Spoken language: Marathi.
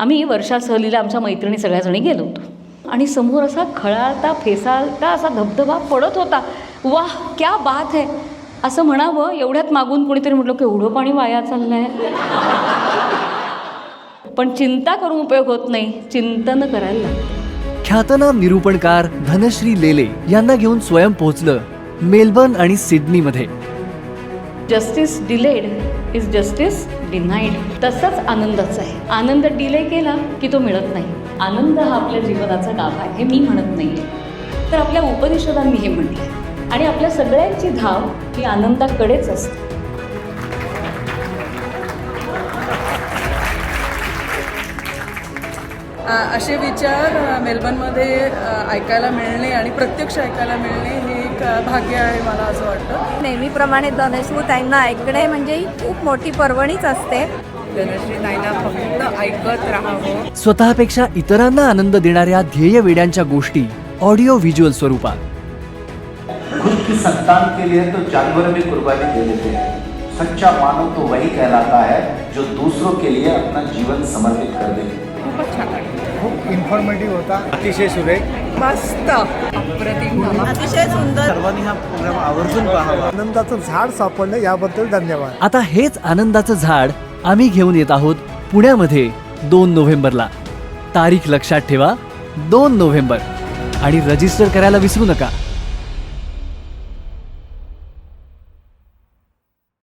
आम्ही वर्षा सहलीला आमच्या मैत्रिणी सगळ्याजणी गेलो होतो आणि समोर असा खळाळता फेसाळता असा धबधबा पडत होता. वाह क्या बात है असं म्हणावं एवढ्यात मागून कोणीतरी म्हटलं की एवढं पाणी वाया चाललंय. पण चिंता करून उपयोग होत नाही, चिंतन करायला लागतं. ख्यातनाम निरूपणकार धनश्री लेले यांना घेऊन स्वयं पोहोचलं मेलबर्न आणि सिडनीमध्ये. Justice delayed is justice denied. तसंच आनंदाचं आहे. आनंद डिले केला की तो मिळत नाही. आनंद हा आपल्या जीवनाचा गाभा आहे हे मी म्हणत नाही आहे, तर आपल्या उपनिषदांनी हे म्हटलं आहे. आणि आपल्या सगळ्यांची धाव ही आनंदाकडेच असते. असे विचार मेलबर्नमध्ये ऐकायला मिळणे आणि प्रत्यक्ष ऐकायला मिळणे हे एक भाग्य आहे मला असं वाटतं. नेहमीप्रमाणे धनश्री ताईंना ऐकणे म्हणजे ही खूप मोठी पर्वणीच असते. धनश्री ताईंना फक्त ऐकत राहावं. स्वतःपेक्षा इतरांना आनंद देणाऱ्या ध्येय वेड्यांच्या गोष्टी ऑडिओ व्हिज्युअल स्वरूपात. खुद की संतान के लिए तो जानवर भी कुर्बानी दे देते हैं. सच्चा मानव तो वही कहलाता है जो दूसरों के लिए अपना जीवन समर्पित कर दे. खूपच छान आहे. खूप इन्फॉर्मेटिव्ह होता, अतिशय सुरेख, मस्त, अप्रतिम झाला. अतिशय सुंदर. सर्वांनी हा प्रोग्राम आवर्जून पाहावा. आनंदाचं झाड सापडलं याबद्दल धन्यवाद. आता हेच आनंदाचं झाड आम्ही घेऊन येत आहोत पुण्यामध्ये 2 नोव्हेंबरला. तारीख लक्षात ठेवा, 2 नोव्हेंबर. आणि रजिस्टर करायला विसरू नका.